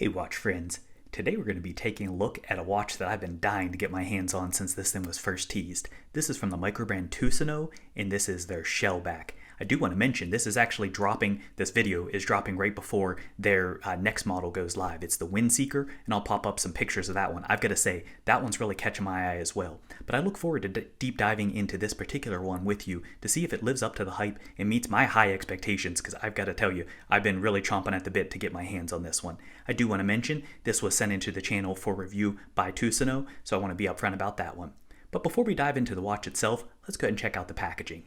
Hey watch friends, today we're going to be taking a look at a watch that I've been dying to get my hands on since this thing was first teased. This is from the Microbrand Tusenö, and this is their Shellback. I do want to mention this video is dropping right before their next model goes live. It's the Windseeker, and I'll pop up some pictures of that one. I've got to say, that one's really catching my eye as well. But I look forward to deep diving into this particular one with you to see if it lives up to the hype and meets my high expectations, because I've got to tell you, I've been really chomping at the bit to get my hands on this one. I do want to mention, this was sent into the channel for review by Tusenö, so I want to be upfront about that one. But before we dive into the watch itself, let's go ahead and check out the packaging.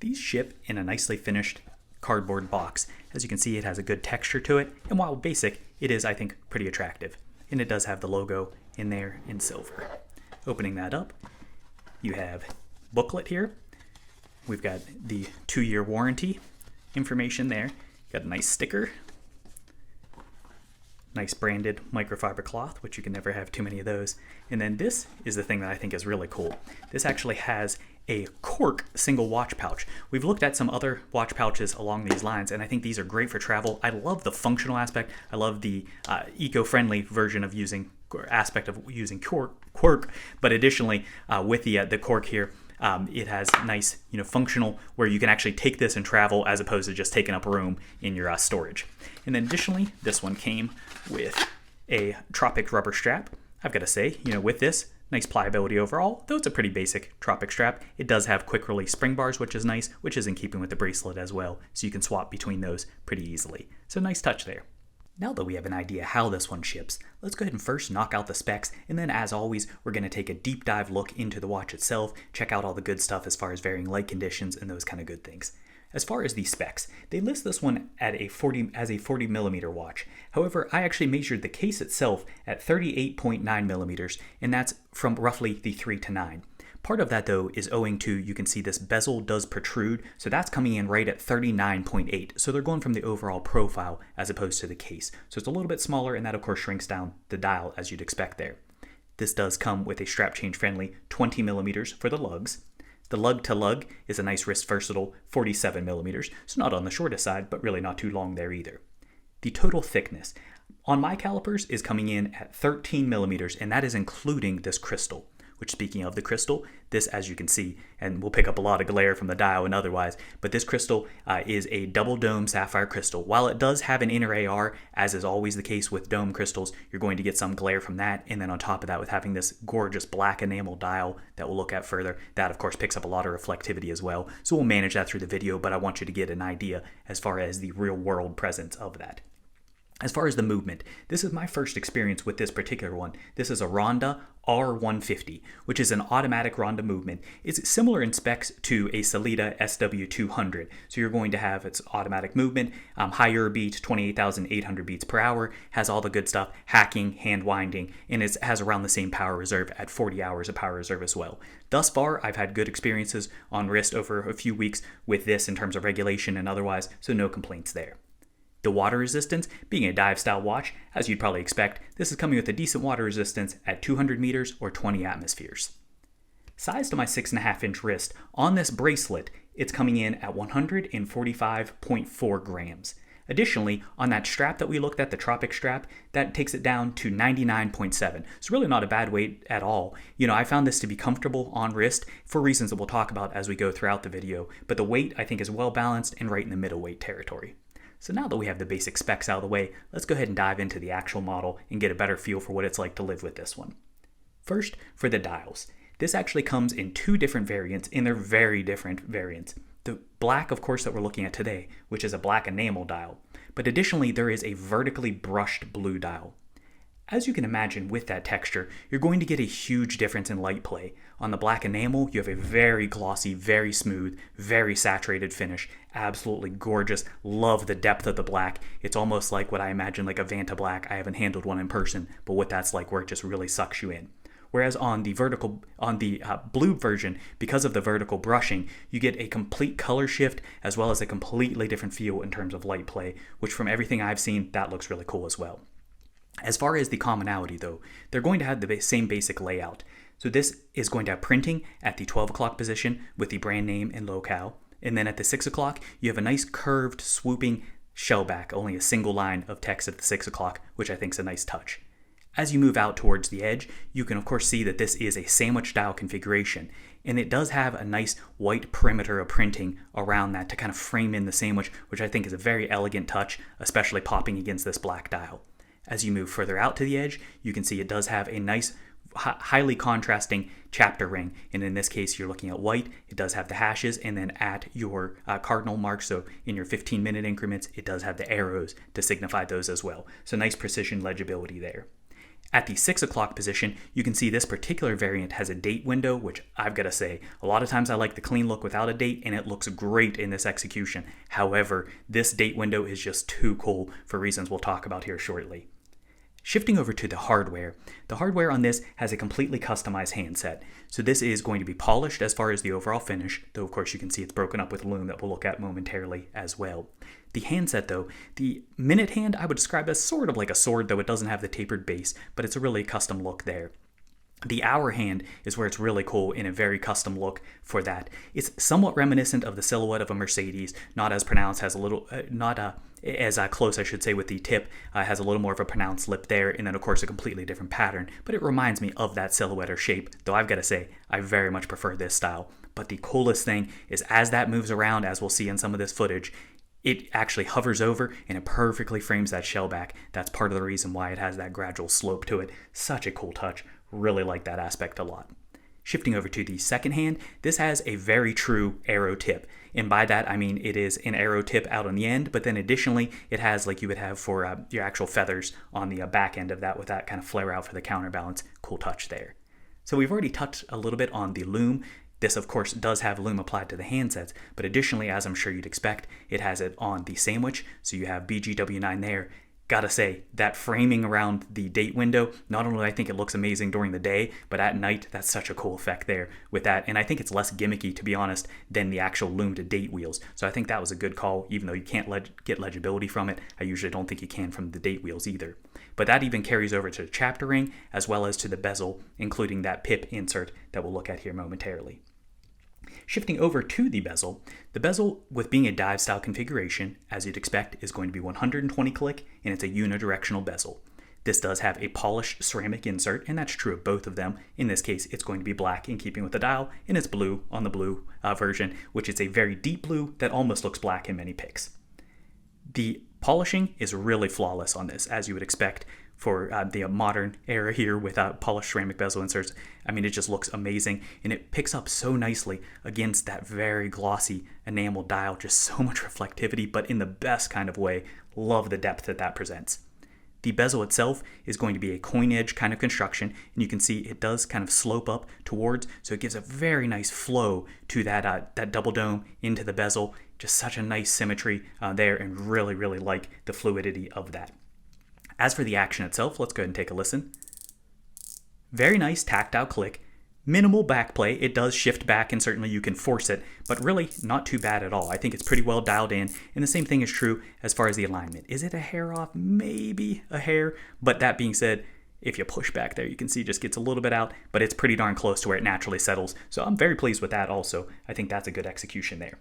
These ship in a nicely finished cardboard box. As you can see, it has a good texture to it, and while basic, it is, I think, pretty attractive. And it does have the logo in there in silver. Opening that up, you have booklet here. We've got the 2-year warranty information there. Got a nice sticker. Nice branded microfiber cloth, which you can never have too many of those. And then this is the thing that I think is really cool. This actually has a cork single watch pouch. We've looked at some other watch pouches along these lines, and I think these are great for travel. I love the functional aspect. I love the eco-friendly version of using cork, but additionally with the cork here, it has nice, functional where you can actually take this and travel as opposed to just taking up room in your storage. And then additionally, this one came with a Tropic rubber strap. I've got to say, with this, nice pliability overall, though it's a pretty basic Tropic strap. It does have quick release spring bars, which is nice, which is in keeping with the bracelet as well, so you can swap between those pretty easily. So nice touch there. Now that we have an idea how this one ships, let's go ahead and first knock out the specs, and then as always, we're going to take a deep dive look into the watch itself, check out all the good stuff as far as varying light conditions and those kind of good things. As far as the specs, they list this one at as a 40 millimeter watch. However, I actually measured the case itself at 38.9 millimeters, and that's from roughly the 3 to 9. Part of that, though, is owing to, you can see this bezel does protrude, so that's coming in right at 39.8. So they're going from the overall profile as opposed to the case. So it's a little bit smaller, and that, of course, shrinks down the dial as you'd expect there. This does come with a strap change friendly 20 millimeters for the lugs. The lug to lug is a nice wrist versatile 47 millimeters, so not on the shortest side, but really not too long there either. The total thickness on my calipers is coming in at 13 millimeters, and that is including this crystal. Which, speaking of the crystal, this, as you can see, and we'll pick up a lot of glare from the dial and otherwise, but this crystal is a double dome sapphire crystal. While it does have an inner AR, as is always the case with dome crystals, you're going to get some glare from that, and then on top of that, with having this gorgeous black enamel dial that we'll look at further, that of course picks up a lot of reflectivity as well. So we'll manage that through the video, but I want you to get an idea as far as the real world presence of that. As far as the movement, this is my first experience with this particular one. This is a Ronda R150, which is an automatic Ronda movement. It's similar in specs to a Sellita SW200. So you're going to have its automatic movement, higher beats, 28,800 beats per hour, has all the good stuff, hacking, hand winding, and it has around the same power reserve at 40 hours of power reserve as well. Thus far, I've had good experiences on wrist over a few weeks with this in terms of regulation and otherwise, so no complaints there. The water resistance, being a dive style watch, as you'd probably expect, this is coming with a decent water resistance at 200 meters or 20 atmospheres. Size to my 6.5 inch wrist, on this bracelet, it's coming in at 145.4 grams. Additionally, on that strap that we looked at, the Tropic strap, that takes it down to 99.7. It's really not a bad weight at all. I found this to be comfortable on wrist for reasons that we'll talk about as we go throughout the video, but the weight I think is well balanced and right in the middleweight territory. So now that we have the basic specs out of the way, let's go ahead and dive into the actual model and get a better feel for what it's like to live with this one. First, for the dials. This actually comes in 2 different variants, and they're very different variants. The black, of course, that we're looking at today, which is a black enamel dial. But additionally, there is a vertically brushed blue dial. As you can imagine with that texture, you're going to get a huge difference in light play. On the black enamel, you have a very glossy, very smooth, very saturated finish. Absolutely gorgeous. Love the depth of the black. It's almost like what I imagine like a Vanta black. I haven't handled one in person, but what that's like where it just really sucks you in. Whereas on the blue version, because of the vertical brushing, you get a complete color shift as well as a completely different feel in terms of light play, which from everything I've seen, that looks really cool as well. As far as the commonality though, they're going to have the same basic layout. So this is going to have printing at the 12 o'clock position with the brand name and locale. And then at the 6 o'clock, you have a nice curved, swooping Shellback, only a single line of text at the 6 o'clock, which I think is a nice touch. As you move out towards the edge, you can of course see that this is a sandwich style configuration, and it does have a nice white perimeter of printing around that to kind of frame in the sandwich, which I think is a very elegant touch, especially popping against this black dial. As you move further out to the edge, you can see it does have a nice highly contrasting chapter ring, and in this case you're looking at white. It does have the hashes, and then at your cardinal marks, so in your 15-minute increments, it does have the arrows to signify those as well. So nice precision legibility there. At the 6 o'clock position, you can see this particular variant has a date window, which I've got to say, a lot of times I like the clean look without a date, and it looks great in this execution. However, this date window is just too cool for reasons we'll talk about here shortly. Shifting over to the hardware on this has a completely customized handset. So this is going to be polished as far as the overall finish, though of course you can see it's broken up with Lume that we'll look at momentarily as well. The handset though, the minute hand I would describe as sort of like a sword, though it doesn't have the tapered base, but it's a really custom look there. The hour hand is where it's really cool in a very custom look for that. It's somewhat reminiscent of the silhouette of a Mercedes, not as pronounced, has a little, as close I should say with the tip, has a little more of a pronounced lip there, and then of course a completely different pattern, but it reminds me of that silhouette or shape, though I've got to say, I very much prefer this style. But the coolest thing is as that moves around, as we'll see in some of this footage, it actually hovers over and it perfectly frames that shellback. That's part of the reason why it has that gradual slope to it. Such a cool touch. Really like that aspect a lot. Shifting over to the second hand, this has a very true arrow tip. And by that, I mean it is an arrow tip out on the end, but then additionally, it has like you would have for your actual feathers on the back end of that with that kind of flare out for the counterbalance. Cool touch there. So we've already touched a little bit on the Lume. This, of course, does have Lume applied to the handsets, but additionally, as I'm sure you'd expect, it has it on the sandwich, so you have BGW9 there. Gotta say, that framing around the date window, not only do I think it looks amazing during the day, but at night, that's such a cool effect there with that, and I think it's less gimmicky, to be honest, than the actual Lume to date wheels, so I think that was a good call, even though you can't get legibility from it. I usually don't think you can from the date wheels either. But that even carries over to the chapter ring, as well as to the bezel, including that pip insert that we'll look at here momentarily. Shifting over to the bezel with being a dive style configuration, as you'd expect, is going to be 120 click, and it's a unidirectional bezel. This does have a polished ceramic insert, and that's true of both of them. In this case, it's going to be black in keeping with the dial, and it's blue on the blue version, which is a very deep blue that almost looks black in many pics. The polishing is really flawless on this, as you would expect for the modern era here with polished ceramic bezel inserts. I mean, it just looks amazing, and it picks up so nicely against that very glossy enamel dial. Just so much reflectivity, but in the best kind of way. Love the depth that presents. The bezel itself is going to be a coin edge kind of construction, and you can see it does kind of slope up towards, so it gives a very nice flow to that double dome into the bezel. Just such a nice symmetry there, and really, really like the fluidity of that. As for the action itself, let's go ahead and take a listen. Very nice tactile click, minimal backplay. It does shift back, and certainly you can force it, but really not too bad at all. I think it's pretty well dialed in, and the same thing is true as far as the alignment. Is it a hair off? Maybe a hair, but that being said, if you push back there, you can see it just gets a little bit out, but it's pretty darn close to where it naturally settles, so I'm very pleased with that also. I think that's a good execution there.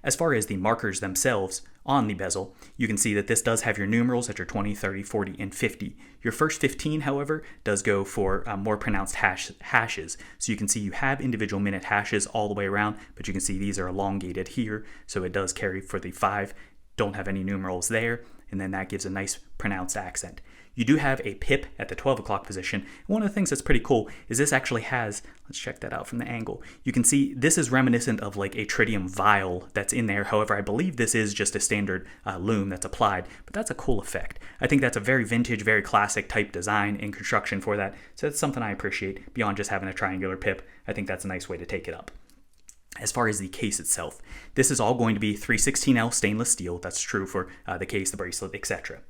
As far as the markers themselves on the bezel, you can see that this does have your numerals at your 20, 30, 40, and 50. Your first 15, however, does go for more pronounced hashes. So you can see you have individual minute hashes all the way around, but you can see these are elongated here, so it does carry for the 5. Don't have any numerals there, and then that gives a nice pronounced accent. You do have a pip at the 12 o'clock position. One of the things that's pretty cool is this actually has, let's check that out from the angle. You can see this is reminiscent of like a tritium vial that's in there. However, I believe this is just a standard Lume that's applied, but that's a cool effect. I think that's a very vintage, very classic type design and construction for that. So that's something I appreciate beyond just having a triangular pip. I think that's a nice way to take it up. As far as the case itself, this is all going to be 316L stainless steel. That's true for the case, the bracelet, etc.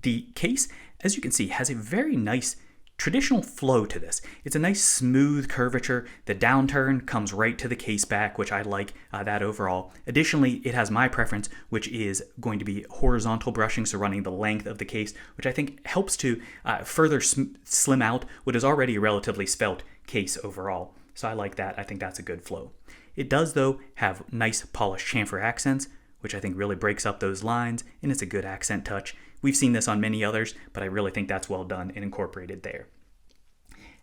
The case, as you can see, has a very nice traditional flow to this. It's a nice smooth curvature. The downturn comes right to the case back, which I like that overall. Additionally, it has my preference, which is going to be horizontal brushing, so running the length of the case, which I think helps to further slim out what is already a relatively svelte case overall. So I like that. I think that's a good flow. It does, though, have nice polished chamfer accents, which I think really breaks up those lines, and it's a good accent touch. We've seen this on many others, but I really think that's well done and incorporated there.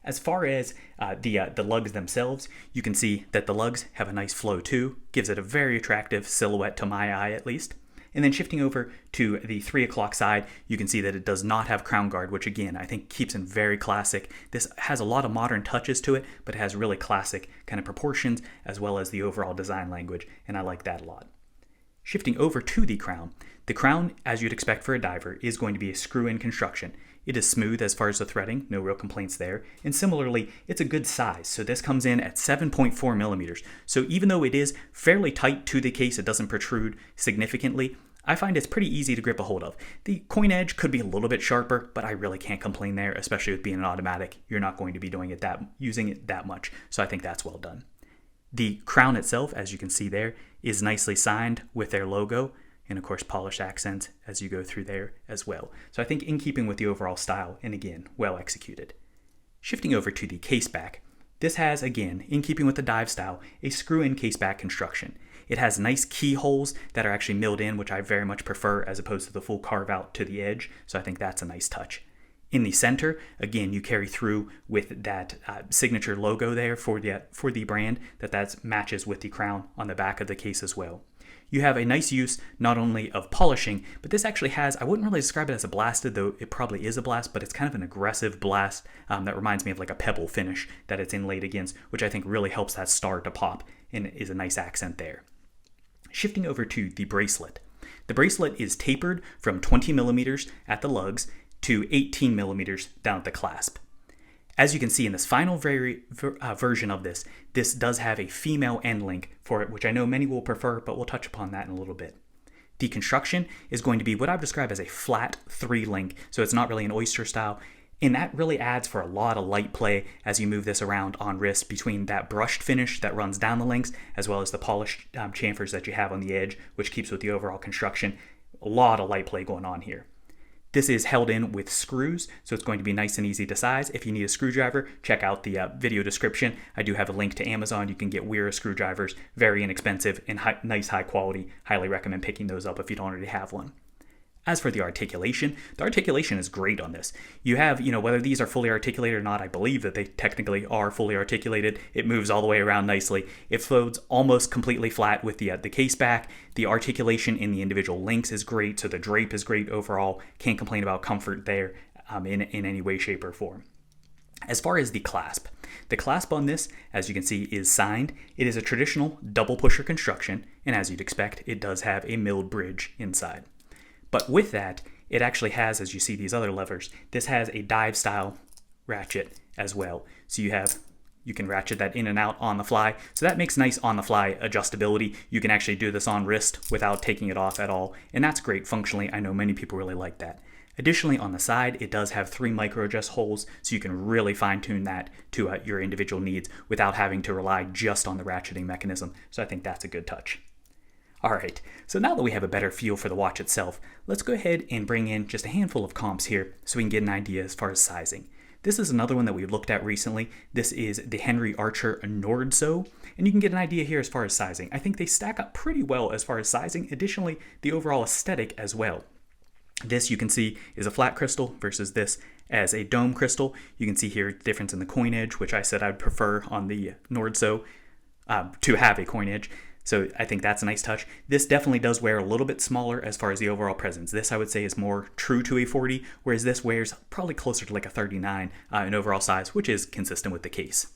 As far as the lugs themselves, you can see that the lugs have a nice flow too, gives it a very attractive silhouette to my eye at least. And then shifting over to the 3 o'clock side, you can see that it does not have crown guard, which again, I think keeps it very classic. This has a lot of modern touches to it, but it has really classic kind of proportions as well as the overall design language, and I like that a lot. Shifting over to the crown, as you'd expect for a diver, is going to be a screw-in construction. It is smooth as far as the threading, no real complaints there. And similarly, it's a good size. So this comes in at 7.4 millimeters. So even though it is fairly tight to the case, it doesn't protrude significantly, I find it's pretty easy to grip a hold of. The coin edge could be a little bit sharper, but I really can't complain there, especially with being an automatic. You're not going to be using it that much. So I think that's well done. The crown itself, as you can see there, is nicely signed with their logo, and of course polished accents as you go through there as well. So I think in keeping with the overall style, and again, well executed. Shifting over to the caseback, this has, again, in keeping with the dive style, a screw-in caseback construction. It has nice keyholes that are actually milled in, which I very much prefer as opposed to the full carve out to the edge, so I think that's a nice touch. In the center, again, you carry through with that signature logo there for the brand that matches with the crown on the back of the case as well. You have a nice use not only of polishing, but this actually has, I wouldn't really describe it as a blasted, though it probably is a blast, but it's kind of an aggressive blast that reminds me of like a pebble finish that it's inlaid against, which I think really helps that star to pop and is a nice accent there. Shifting over to the bracelet. The bracelet is tapered from 20 millimeters at the lugs to 18 millimeters down at the clasp. As you can see in this final version of this does have a female end link for it, which I know many will prefer, but we'll touch upon that in a little bit. The construction is going to be what I would describe as a flat 3 link, so it's not really an oyster style, and that really adds for a lot of light play as you move this around on wrist between that brushed finish that runs down the links, as well as the polished chamfers that you have on the edge, which keeps with the overall construction. A lot of light play going on here. This is held in with screws, so it's going to be nice and easy to size. If you need a screwdriver, check out the video description. I do have a link to Amazon. You can get Wera screwdrivers, very inexpensive and nice high quality. Highly recommend picking those up if you don't already have one. As for the articulation is great on this. You have, whether these are fully articulated or not, I believe that they technically are fully articulated. It moves all the way around nicely. It floats almost completely flat with the case back. The articulation in the individual links is great, so the drape is great overall. Can't complain about comfort there in any way, shape, or form. As far as the clasp on this, as you can see, is signed. It is a traditional double pusher construction, and as you'd expect, it does have a milled bridge inside. But with that, it actually has, as you see these other levers, this has a dive style ratchet as well. So you can ratchet that in and out on the fly. So that makes nice on the fly adjustability. You can actually do this on wrist without taking it off at all. And that's great functionally. I know many people really like that. Additionally, on the side, it does have 3 micro adjust holes, so you can really fine tune that to your individual needs without having to rely just on the ratcheting mechanism. So I think that's a good touch. Alright, so now that we have a better feel for the watch itself, let's go ahead and bring in just a handful of comps here so we can get an idea as far as sizing. This is another one that we looked at recently. This is the Henry Archer Nordso, and you can get an idea here as far as sizing. I think they stack up pretty well as far as sizing. Additionally, the overall aesthetic as well. This you can see is a flat crystal versus this as a dome crystal. You can see here the difference in the coin edge, which I said I'd prefer on the Nordso to have a coin edge. So I think that's a nice touch. This definitely does wear a little bit smaller as far as the overall presence. This I would say is more true to a 40, whereas this wears probably closer to like a 39 in overall size, which is consistent with the case.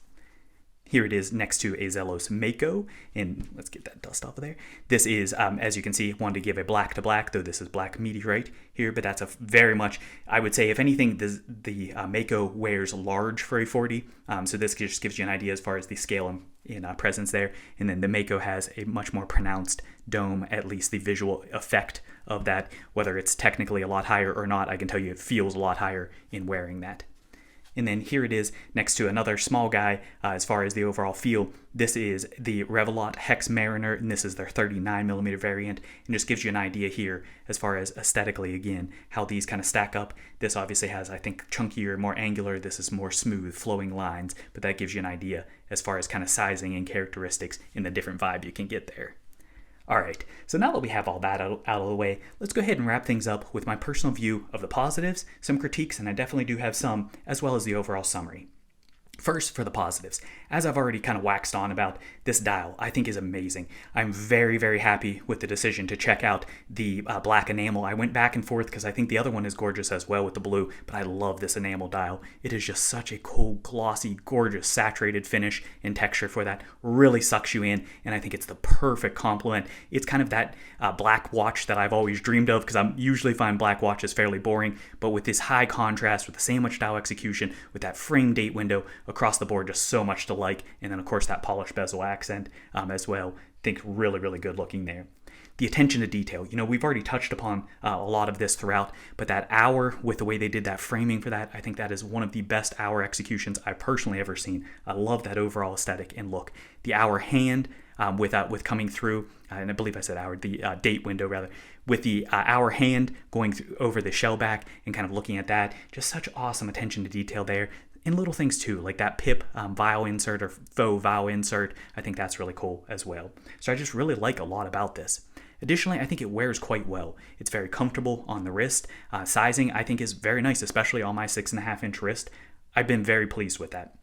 Here it is next to a Zelos Mako, and let's get that dust off of there. This is, as you can see, wanted to give a black to black, though this is black meteorite here, but that's a very much, I would say, if anything, the Mako wears large for a 40, so this just gives you an idea as far as the scale in presence there, and then the Mako has a much more pronounced dome, at least the visual effect of that, whether it's technically a lot higher or not, I can tell you it feels a lot higher in wearing that. And then here it is next to another small guy as far as the overall feel. This is the Revelot Hex Mariner, and this is their 39mm variant. And just gives you an idea here as far as aesthetically, again, how these kind of stack up. This obviously has, I think, chunkier, more angular. This is more smooth, flowing lines. But that gives you an idea as far as kind of sizing and characteristics and the different vibe you can get there. All right, so now that we have all that out of the way, let's go ahead and wrap things up with my personal view of the positives, some critiques, and I definitely do have some, as well as the overall summary. First, for the positives, as I've already kind of waxed on about, this dial I think is amazing. I'm very, very happy with the decision to check out the black enamel. I went back and forth because I think the other one is gorgeous as well with the blue, but I love this enamel dial. It is just such a cool, glossy, gorgeous, saturated finish and texture for that. Really sucks you in, and I think it's the perfect complement. It's kind of that black watch that I've always dreamed of, because I usually find black watches fairly boring, but with this high contrast, with the sandwich dial execution, with that frame date window, across the board, just so much to like. And then of course that polished bezel accent as well. I think really, really good looking there. The attention to detail, we've already touched upon a lot of this throughout, but that hour with the way they did that framing for that, I think that is one of the best hour executions I've personally ever seen. I love that overall aesthetic and look. The hour hand with coming through, and I believe I said hour, the date window rather, with the hour hand going over the shellback and kind of looking at that, just such awesome attention to detail there. And little things too, like that pip vial insert or faux vial insert. I think that's really cool as well. So I just really like a lot about this. Additionally, I think it wears quite well. It's very comfortable on the wrist. Sizing, I think, is very nice, especially on my 6.5-inch wrist. I've been very pleased with that.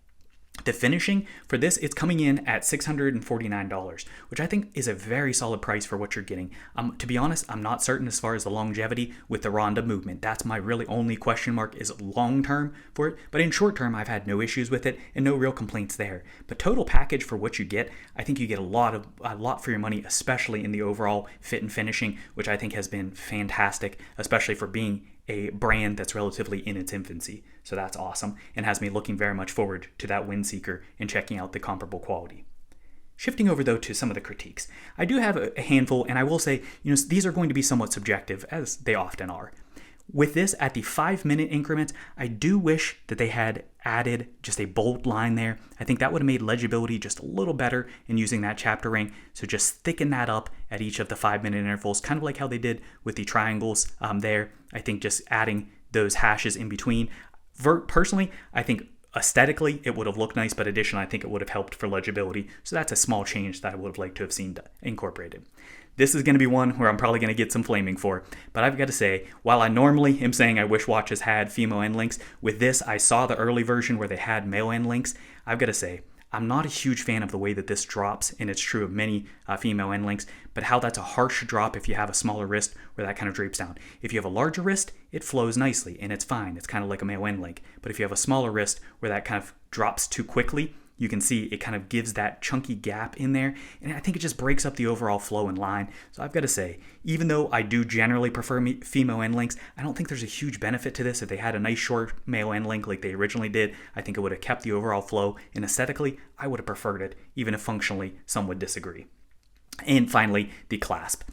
The finishing for this, it's coming in at $649, which I think is a very solid price for what you're getting. To be honest, I'm not certain as far as the longevity with the Ronda movement. That's my really only question mark, is long term for it. But in short term, I've had no issues with it and no real complaints there. But total package for what you get, I think you get a lot for your money, especially in the overall fit and finishing, which I think has been fantastic, especially for being a brand that's relatively in its infancy. So that's awesome, and has me looking very much forward to that Windseeker and checking out the comparable quality. Shifting over though to some of the critiques, I do have a handful, and I will say, these are going to be somewhat subjective, as they often are. With this, at the 5-minute increments, I do wish that they had added just a bold line there. I think that would have made legibility just a little better in using that chapter ring. So just thicken that up at each of the 5-minute intervals, kind of like how they did with the triangles there. I think just adding those hashes in between. Personally, I think aesthetically it would have looked nice, but additionally, I think it would have helped for legibility. So that's a small change that I would have liked to have seen incorporated. This is going to be one where I'm probably going to get some flaming for, but I've got to say, while I normally am saying I wish watches had female end links, with this, I saw the early version where they had male end links. I've got to say, I'm not a huge fan of the way that this drops, and it's true of many female end links, but how that's a harsh drop if you have a smaller wrist where that kind of drapes down. If you have a larger wrist, it flows nicely, and it's fine. It's kind of like a male end link. But if you have a smaller wrist where that kind of drops too quickly, you can see it kind of gives that chunky gap in there, and I think it just breaks up the overall flow and line. So I've got to say, even though I do generally prefer female end links, I don't think there's a huge benefit to this. If they had a nice short male end link like they originally did, I think it would have kept the overall flow, and aesthetically, I would have preferred it, even if functionally some would disagree. And finally, the clasp.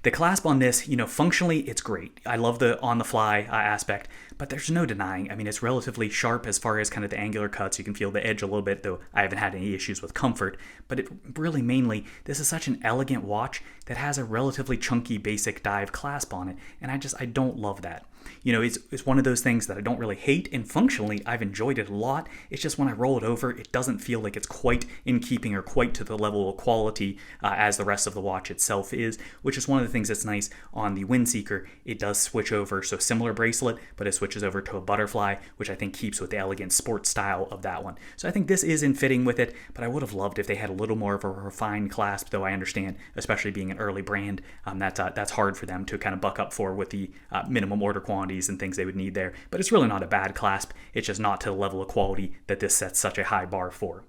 The clasp on this, functionally, it's great. I love the on-the-fly aspect, but there's no denying. I mean, it's relatively sharp as far as kind of the angular cuts. You can feel the edge a little bit, though I haven't had any issues with comfort. But it really mainly, this is such an elegant watch that has a relatively chunky basic dive clasp on it, and I don't love that. It's one of those things that I don't really hate, and functionally, I've enjoyed it a lot. It's just when I roll it over, it doesn't feel like it's quite in keeping or quite to the level of quality as the rest of the watch itself is, which is one of the things that's nice on the Windseeker. It does switch over, so similar bracelet, but it switches over to a butterfly, which I think keeps with the elegant sports style of that one. So I think this is in fitting with it, but I would have loved if they had a little more of a refined clasp, though I understand, especially being an early brand, that's hard for them to kind of buck up for with the minimum order quantities and things they would need there. But it's really not a bad clasp. It's just not to the level of quality that this sets such a high bar for.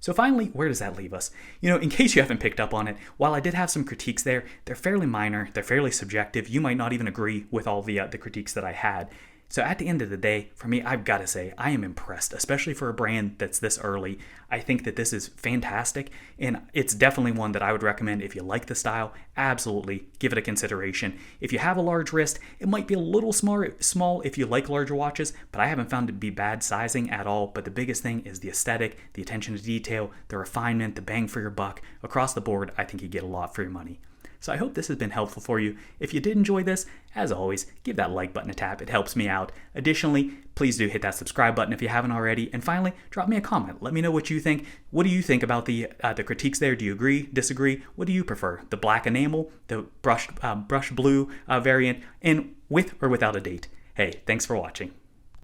So finally, where does that leave us? In case you haven't picked up on it, while I did have some critiques there, they're fairly minor, they're fairly subjective. You might not even agree with all the critiques that I had. So at the end of the day, for me, I've got to say, I am impressed, especially for a brand that's this early. I think that this is fantastic, and it's definitely one that I would recommend if you like the style. Absolutely, give it a consideration. If you have a large wrist, it might be a little small if you like larger watches, but I haven't found it to be bad sizing at all. But the biggest thing is the aesthetic, the attention to detail, the refinement, the bang for your buck. Across the board, I think you get a lot for your money. So I hope this has been helpful for you. If you did enjoy this, as always, give that like button a tap. It helps me out. Additionally, please do hit that subscribe button if you haven't already. And finally, drop me a comment. Let me know what you think. What do you think about the critiques there? Do you agree, disagree? What do you prefer? The black enamel, the brush blue variant, and with or without a date? Hey, thanks for watching.